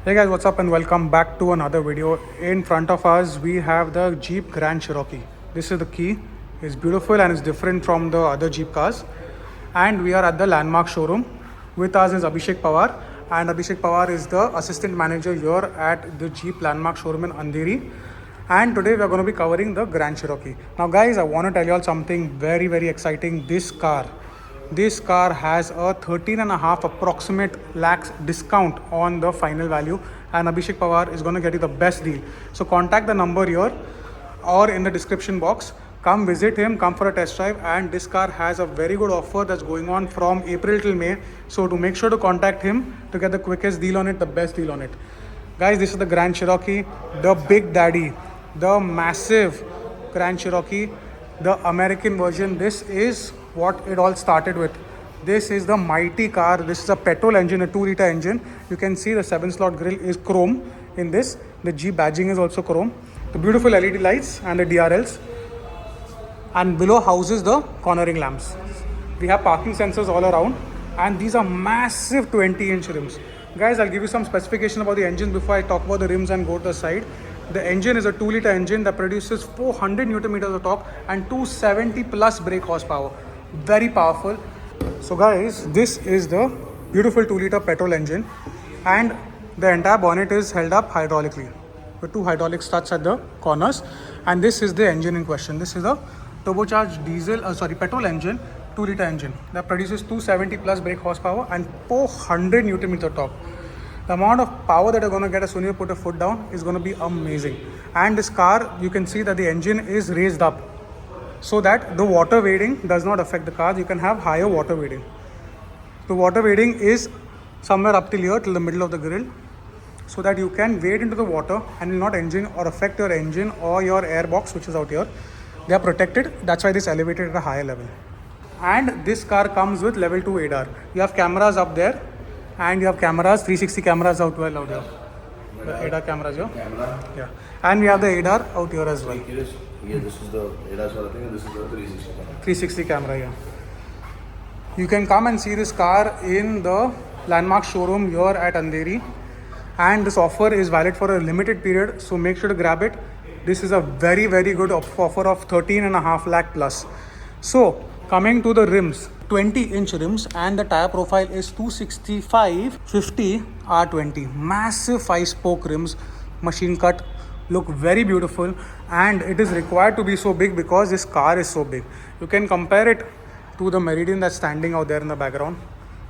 Hey guys, what's up and welcome back to another video. In front of us we have the Jeep Grand Cherokee. This is the key. It's beautiful and it's different from the other Jeep cars. And we are at the Landmark showroom. With us is Abhishek Pawar, and Abhishek Pawar is the assistant manager here at the Jeep Landmark showroom in Andheri. And today we are going to be covering the Grand Cherokee. Now guys, I want to tell you all something very exciting. This car has a 13 and a half approximate lakhs discount on the final value, and Abhishek Pawar is going to get you the best deal. So contact the number here or in the description box. Come visit him, come for a test drive, and this car has a very good offer that's going on from April till May. So to make sure to contact him to get the quickest deal on it, the best deal on it. Guys, this is the Grand Cherokee, the Big Daddy, the massive Grand Cherokee, the American version. This is what it all started with. This is the mighty car. This is a petrol engine, a 2-liter engine. You can see the 7-slot grille is chrome in this. The G badging is also chrome. The beautiful LED lights and the DRLs. And below houses the cornering lamps. We have parking sensors all around, and these are massive 20-inch rims. Guys, I'll give you some specification about the engine before I talk about the rims and go to the side. The engine is a 2-liter engine that produces 400 Newton meters of torque and 270 plus brake horsepower. Very powerful. So guys, this is the beautiful 2-liter petrol engine, and the entire bonnet is held up hydraulically with 2 hydraulic struts at the corners. And this is the engine in question. This is a turbocharged petrol engine, 2-liter engine that produces 270 plus brake horsepower and 400 Newton meter torque. The amount of power that you're going to get as soon as you put a foot down is going to be amazing. And this car, you can see that the engine is raised up so that the water wading does not affect the car. You can have higher water wading. The water wading is somewhere up till here, till the middle of the grill, so that you can wade into the water and will not affect your engine or your air box, which is out here. They are protected. That's why this elevated at a higher level. And this car comes with level 2 ADAR. You have cameras up there, and you have cameras, 360 cameras out here. The ADAR cameras here. Yeah. And we have the ADAR out here as well. Yeah, this is the ADAS thing, and this is the 360 camera. 360 camera, yeah. You can come and see this car in the Landmark showroom here at Andheri. And this offer is valid for a limited period, so make sure to grab it. This is a very good offer of 13.5 lakh plus. So coming to the rims, 20-inch rims, and the tire profile is 265/50 R20. Massive 5-spoke rims, machine cut, look very beautiful, and it is required to be so big because this car is so big. You can compare it to the Meridian that's standing out there in the background.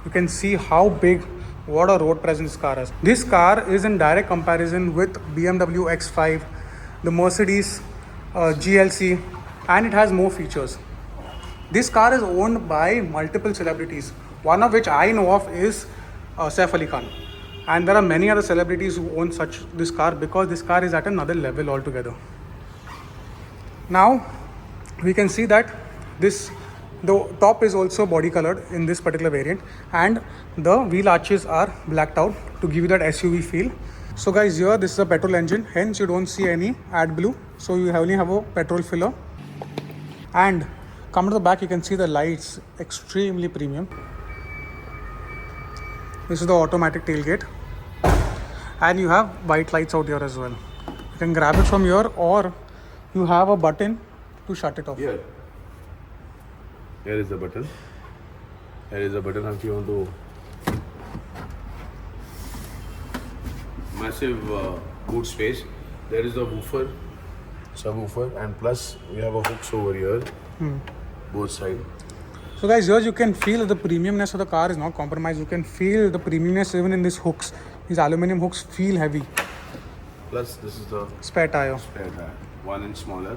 You can see how big, what a road presence this car has. This car is in direct comparison with BMW X5, the Mercedes GLC, and it has more features. This car is owned by multiple celebrities, one of which I know of is Saif Ali Khan. And there are many other celebrities who own this car, because this car is at another level altogether. Now we can see that the top is also body colored in this particular variant, and the wheel arches are blacked out to give you that SUV feel. So guys, here this is a petrol engine, hence you don't see any AdBlue, so you only have a petrol filler. And come to the back, you can see the lights, extremely premium. This is the automatic tailgate, and you have white lights out here as well. You can grab it from here, or you have a button to shut it off. Here is the button. Here is the button if you want to. Massive boot space. There is a woofer, subwoofer, and plus we have a hooks over here, both sides. So guys, here you can feel the premiumness of the car is not compromised. You can feel the premiumness even in these hooks. These aluminum hooks feel heavy. Plus this is the Spare tire. 1 inch smaller.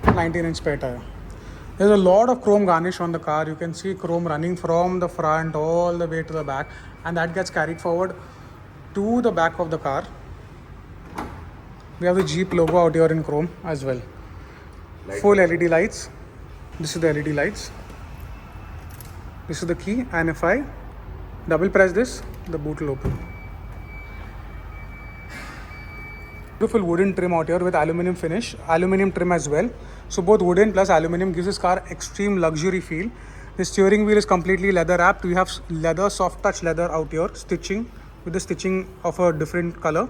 19-inch spare tire. There's a lot of chrome garnish on the car. You can see chrome running from the front all the way to the back, and that gets carried forward to the back of the car. We have the Jeep logo out here in chrome as well. Full LED lights. This is the LED lights. This is the key, and if I double press this, the boot will open. Beautiful wooden trim out here with aluminum finish, aluminum trim as well. So both wooden plus aluminum gives this car extreme luxury feel. The steering wheel is completely leather wrapped. We have leather, soft touch leather out here, stitching with the stitching of a different color.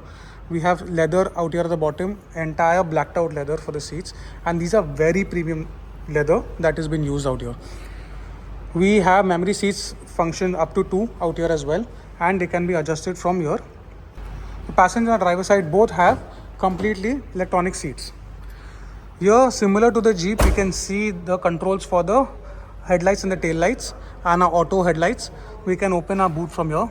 We have leather out here at the bottom, entire blacked out leather for the seats, and these are very premium leather that has been used out here. We have memory seats function up to 2 out here as well, and they can be adjusted from here. The passenger and driver side both have completely electronic seats. Here, similar to the Jeep, you can see the controls for the headlights and the tail lights and our auto headlights. We can open our boot from here,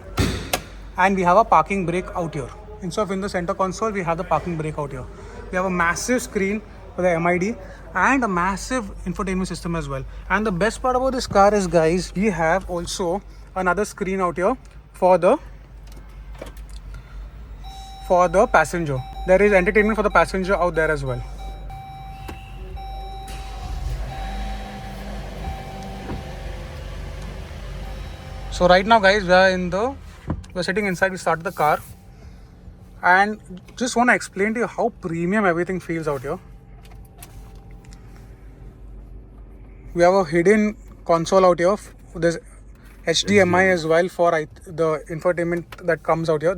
and we have a parking brake out here. Instead of in the center console, we have the parking brake out here. We have a massive screen for the MID and a massive infotainment system as well. And the best part about this car is, guys, we have also another screen out here for the passenger. There is entertainment for the passenger out there as well. So right now, guys, we're sitting inside. We started the car, and just want to explain to you how premium everything feels out here. We have a hidden console out here. There's HDMI as well for the infotainment that comes out here.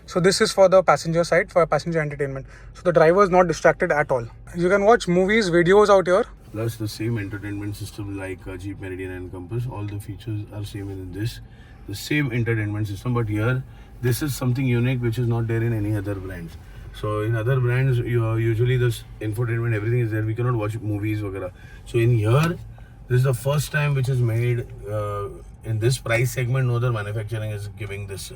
So this is for the passenger side, for passenger entertainment. So the driver is not distracted at all. You can watch movies, videos out here. Plus the same entertainment system like Jeep Meridian and Compass. All the features are same in this. The same entertainment system, but here this is something unique which is not there in any other brands. So in other brands, usually this infotainment, everything is there. We cannot watch movies, etc. So in here, this is the first time which is made in this price segment. No other manufacturing is giving this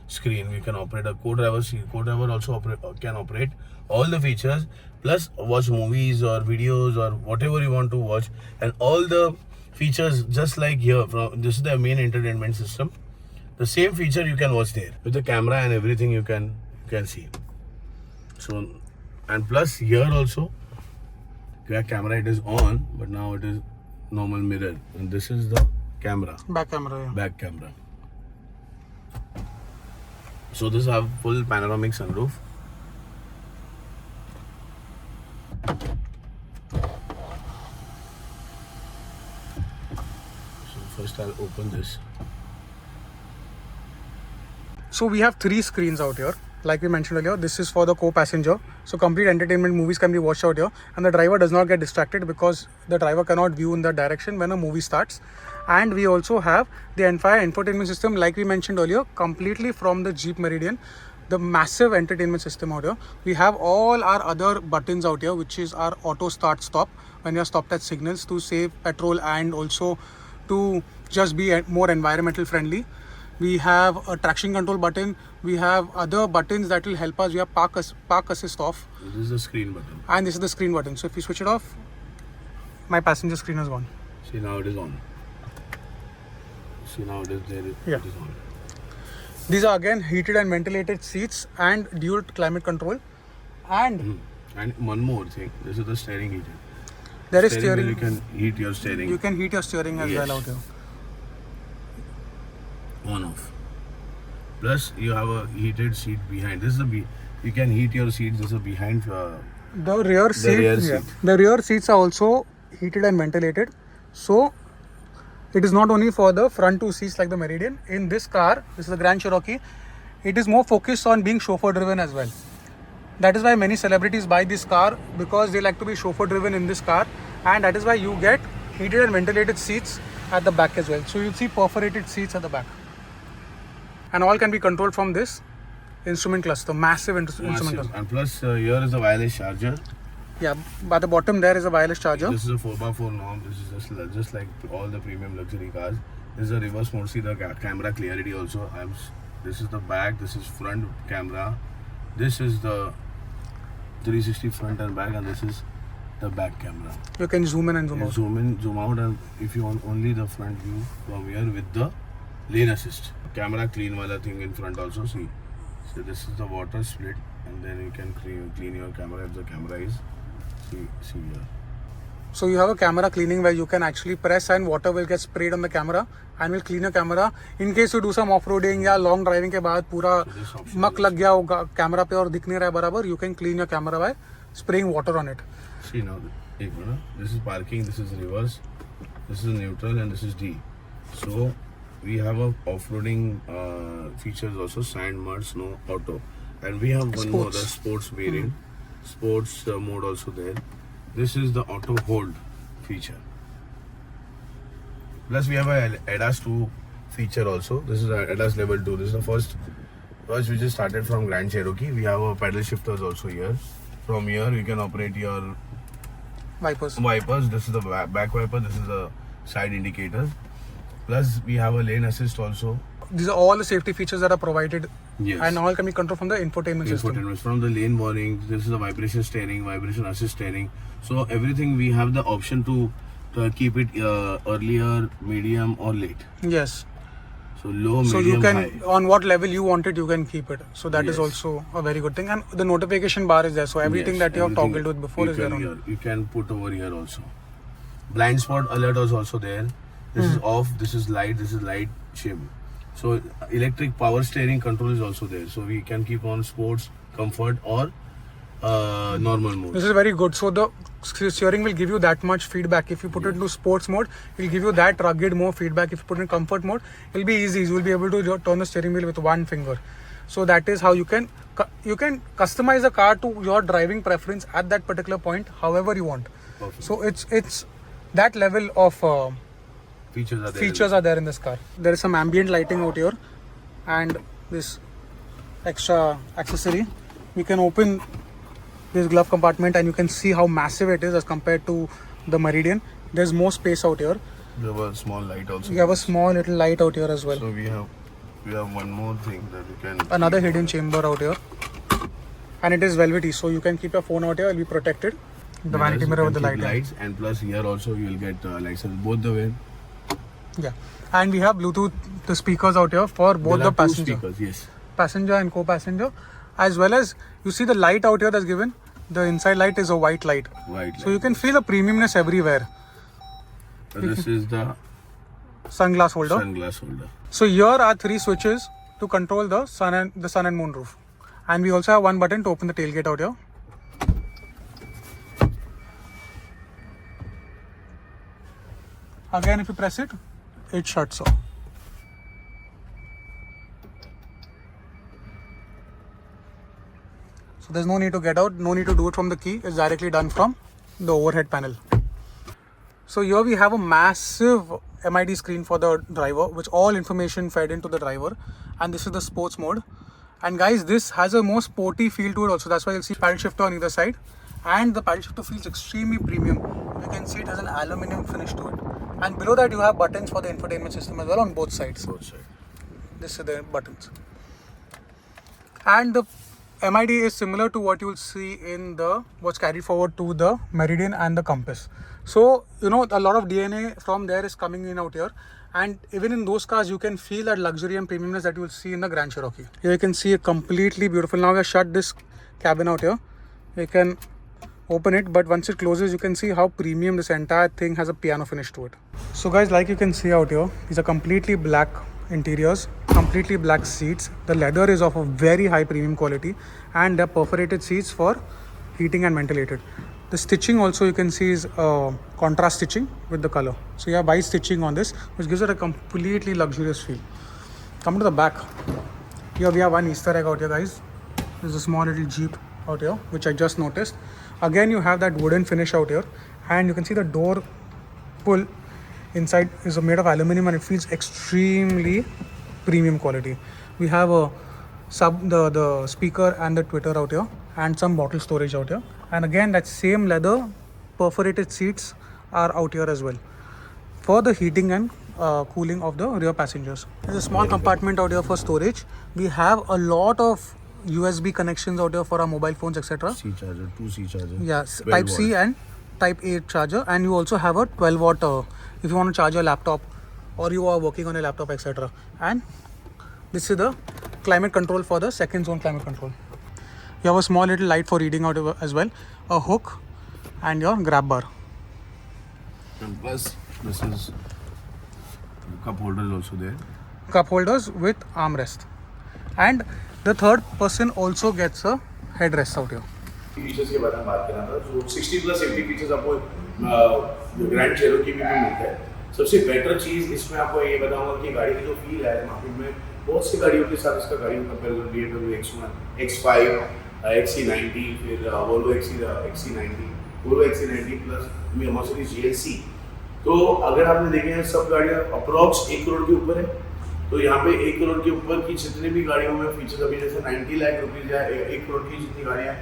screen. We can operate a co-driver seat. Co-driver also can operate all the features, plus watch movies or videos or whatever you want to watch, and all the features just like here. This is the main entertainment system. The same feature you can watch there with the camera and everything. You can see. So, and plus here also, your camera, it is on, but now it is normal mirror, and this is the camera. Back camera. Yeah. Back camera. So this have full panoramic sunroof. So first I'll open this. So we have 3 screens out here. Like we mentioned earlier, this is for the co-passenger. So complete entertainment movies can be watched out here, and the driver does not get distracted because the driver cannot view in that direction when a movie starts. And we also have the entire infotainment system, like we mentioned earlier, completely from the Jeep Meridian. The massive entertainment system out here. We have all our other buttons out here, which is our auto start stop when you are stopped at signals to save petrol and also to just be more environmental friendly. We have a traction control button. We have other buttons that will help us. We have park assist off. This is the screen button. And this is the screen button. So if you switch it off, my passenger screen is on. See, now it is on. See, now it is there. Yeah. It is on. These are again heated and ventilated seats and dual climate control. And And one more thing. This is the steering heater. there is wheel, steering. you can heat your steering. You can heat your steering as Yes. well out here. On off. Plus you have a heated seat behind. This is you can heat your seat. This is behind. The rear seat. The rear seats are also heated and ventilated. So it is not only for the front 2 seats like the Meridian. In this car, this is the Grand Cherokee, it is more focused on being chauffeur driven as well. That is why many celebrities buy this car, because they like to be chauffeur driven in this car, and that is why you get heated and ventilated seats at the back as well. So you'll see perforated seats at the back, and all can be controlled from this instrument cluster, massive instrument cluster. And plus here is a wireless charger. Yeah, by the bottom there is a wireless charger. This is a 4x4 norm. This is just like all the premium luxury cars. This is a reverse mode. See the camera clarity also. This is the back. This is front camera. This is the 360 front and back, and this is the back camera. You can zoom in and zoom out. Zoom in, zoom out, and if you want only the front view from here with the lane assist. Camera clean wala thing in front also. See. So this is the water split, and then you can clean your camera if the camera is. See here. So you have a camera cleaning where you can actually press and water will get sprayed on the camera and will clean your camera. In case you do some off-roading या long driving के बाद पूरा मक लग गया होगा camera पे और दिख नहीं रहा है बराबर, you can clean your camera by spraying water on it. See now, this is parking, this is reverse, This is neutral and this is D. So we have a off-roading features also, sand, mud, snow, auto, and we have one more, the sports variant, sports mode also there. This is the auto hold feature. Plus we have a ADAS 2 feature also. This is a ADAS level 2. This is the first we just started from Grand Cherokee. We have a pedal shifters also here. From here you can operate your Wipers. This is the back wiper. This is the side indicator. Plus we have a lane assist also. These are all the safety features that are provided. Yes. And all can be controlled from the infotainment system. From the lane warning. This is the vibration steering, vibration assist steering. So everything we have the option to keep it earlier, medium or late. Yes. So low, medium, so you can high. On what level you want it, you can keep it. So that is Yes. also a very good thing. And the notification bar is there. So everything that you have toggled with before is there. You can put over here also. Blind spot alert is also there. This is off. This is light. This is light shim. So electric power steering control is also there. So we can keep on sports, comfort or normal mode. This is very good. So the steering will give you that much feedback. If you put it into sports mode, it will give you that rugged more feedback. If you put it in comfort mode, it will be easy. You will be able to turn the steering wheel with one finger. So that is how you can customize the car to your driving preference at that particular point, however you want. Perfect. So it's that level of features are there in this car. There is some ambient lighting out here, and this extra accessory. You can open this glove compartment and you can see how massive it is as compared to the Meridian. There's more space out here. We have a small light also. We have a small little light out here as well. So we have one more thing that we can. Another hidden chamber out here, and it is velvety, so you can keep your phone out here. It will be protected. The vanity mirror with the lights, and plus here also you will get lights both the way. Yeah, and we have Bluetooth the speakers out here for both the passenger. Two speakers, yes. Passenger and co-passenger, as well as you see the light out here that's given. The inside light is a white light. So you can feel the premiumness everywhere. This is the sunglass holder. So here are 3 switches to control the sun and moon roof, and we also have one button to open the tailgate out here. Again, if you press it, it shuts off. So there's no need to get out, no need to do it from the key. It's directly done from the overhead panel. So here we have a massive MID screen for the driver, which all information fed into the driver, and this is the sports mode. And guys, this has a more sporty feel to it also. That's why you'll see paddle shifter on either side, and the paddle shifter feels extremely premium. You can see it has an aluminium finish to it, and below that you have buttons for the infotainment system as well on both sides. This is the buttons, and the MID is similar to what you will see in the what's carried forward to the Meridian and the Compass. So you know, a lot of DNA from there is coming in out here, and even in those cars you can feel that luxury and premiumness that you will see in the Grand Cherokee. Here you can see a completely beautiful. Now I shut this cabin out here. You can open it, but once it closes you can see how premium this entire thing has. A piano finish to it. So guys, like you can see out here, these are completely black interiors, completely black seats. The leather is of a very high premium quality, and they're perforated seats for heating and ventilated. The stitching also you can see is contrast stitching with the color. So you have white stitching on this, which gives it a completely luxurious feel. Come to the back. Here we have one Easter egg out here, guys. There's a small little Jeep out here, which I just noticed. Again, you have that wooden finish out here, and you can see the door pull inside is made of aluminum, and it feels extremely premium quality. We have a the speaker and the tweeter out here, and some bottle storage out here. And again, that same leather perforated seats are out here as well for the heating and cooling of the rear passengers. There's a small compartment out here for storage. We have a lot of USB connections out here for our mobile phones, etc. C charger, 2C charger. Yes, Type C and Type A charger, and you also have a 12 watt if you want to charge your laptop or you are working on a laptop, etc. And this is the climate control for the second zone climate control. You have a small little light for reading out as well, a hook, and your grab bar. And plus, this is cup holders also there. Cup holders with armrest, and the third person also gets a headrest out here. Features के बारे में बात करना था, तो 60 plus safety features आपको grand Cherokee में भी मिलते हैं. सबसे बेटर चीज़ इसमें आपको ये बताऊंगा कि गाड़ी की जो फील है मार्केट में बहुत सी गाड़ियों के साथ इसका गाड़ी कंपेयर कर BMW X1 X5 XC90 फिर Volvo XC90 Volvo XC90 plus Mercedes GLC। तो अगर आपने देखे हैं सब गाड़ियाँ अप्रॉक्स 1 करोड़ के ऊपर है। तो यहाँ पे 1 करोड़ के ऊपर की जितने भी गाड़ियों में फीचर्स अभी जैसे 90 लाख रुपीज़ या 1 करोड़ की जितनी गाड़ियाँ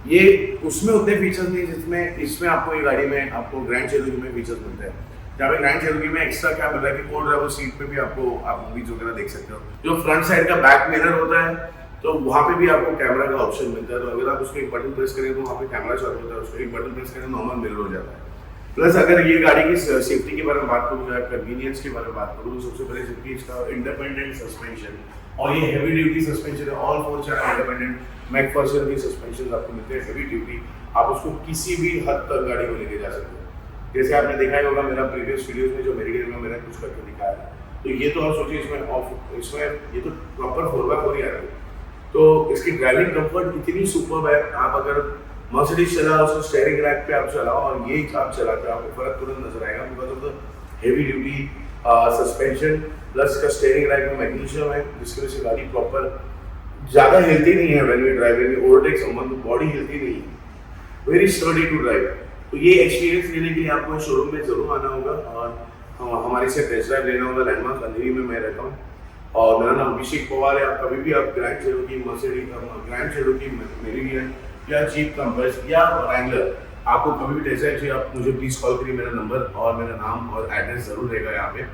ये उसमें उतने फीचर्स नहीं जिसमें इसमें आपको ये गाड़ी में आपको ग्रैंड चेरोकी में फीचर्स मिलते हैं। जहाँ पे ग्रैंड चेरोकी में एक्स्ट्रा क्या मिल रहा है कि को ड्राइवर सीट पे भी आप मूवीज वगैरह देख सकते हो। जो फ्रंट साइड का बैक मिरर होता है तो वहाँ पे भी आपको कैमरा का ऑप्शन मिलता है। तो अगर आप उसको एक बटन प्रेस करें तो वहाँ पे कैमरा चालू होता है, उसको एक बटन प्रेस करें नॉर्मल मिरर हो जाता है। प्लस अगर ये गाड़ी की सेफ्टी के बारे में बात करूँ या कन्वीनियंस के बारे में बात करूँ तो सबसे पहले सेफ्टी इसका इंडिपेंडेंट सस्पेंशन और ये हैवी ड्यूटी सस्पेंशन है। ऑल 4 चार इंडिपेंडेंट मैकफर्सन की सस्पेंशन आपको मिलते हैं हैवी ड्यूटी। आप उसको किसी भी हद तक गाड़ी को लेके जा सकते हो। जैसे आपने देखा ही होगा मेरा प्रीवियस वीडियोस में जो मेरिडियन में मैंने कुछ करके दिखाया है, तो ये तो आप सोचिए इसमें ये तो प्रॉपर 4x4 ही आ रहा है। तो इसकी ड्राइविंग कंफर्ट इतनी सुपर्ब है। आप अगर मर्सिडीज चला उसको स्टीयरिंग रैक पे आप चलाओ और ये आप चलाते हो आपको फर्क तुरंत नजर आएगा because of the heavy duty suspension plus का स्टीयरिंग रैक में मैग्नीशियम है जिसकी वजह से गाड़ी प्रॉपर ज़्यादा हिलती नहीं है। व्हेन वी ड्राइव में ओवरटेक समवन तो बॉडी हिलती नहीं है, वेरी स्टर्डी टू ड्राइव। तो ये एक्सपीरियंस लेने के लिए आपको शोरूम में जरूर आना होगा और हमारे से टेस्ट ड्राइव लेना होगा। लैंडमार्क अंधेरी में मैं रहता हूँ और मेरा नाम अभिषेक पवार है। आप कभी भी आप grand Cherokee Mercedes grand Cherokee meridian या जीप कंपस या रैंगलर आपको कभी भी टेस्ट ड्राइव चाहिए आप मुझे प्लीज़ कॉल करिए। मेरा नंबर और मेरा नाम और एड्रेस ज़रूर रहेगा यहाँ पे।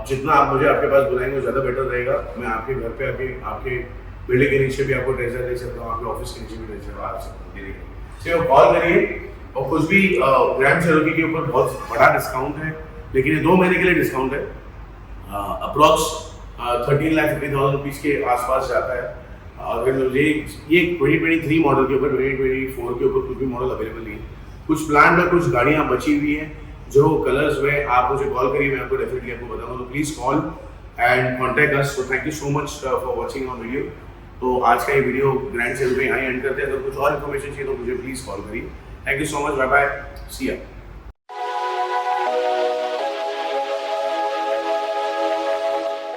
जितना आप मुझे आपके पास बुलाएंगे वो ज़्यादा बेटर रहेगा। मैं आपके घर पे आके आपके बिल्डिंग के नीचे भी आपको टेस्ट ड्राइव दे सकता हूँ, आपके ऑफिस के नीचे भी टेस्ट ड्राइव आ सकता हूँ। सिर्फ कॉल करिए और कुछ भी ग्रैंड चेरोकी के ऊपर बहुत बड़ा डिस्काउंट है लेकिन ये 2 महीने के लिए डिस्काउंट है। अप्रॉक्स 13,50,000 रुपीज़ के आसपास जाता है। अगर मुझे ये 2023 मॉडल के ऊपर 2024 के ऊपर कुछ भी मॉडल अवेलेबल नहीं है। कुछ प्लान में कुछ गाड़ियाँ बची हुई हैं जो कलर्स में आप मुझे कॉल करिए, मैं आपको डेफिनेटली आपको बताऊंगा। तो please call and contact us. तो thank you so much for watching our video. तो आज का ये वीडियो ग्रैंड सेल में यहाँ एंड करते हैं। अगर कुछ और इन्फॉर्मेशन चाहिए तो मुझे प्लीज़ कॉल करिए। Thank you so much, bye bye, see या।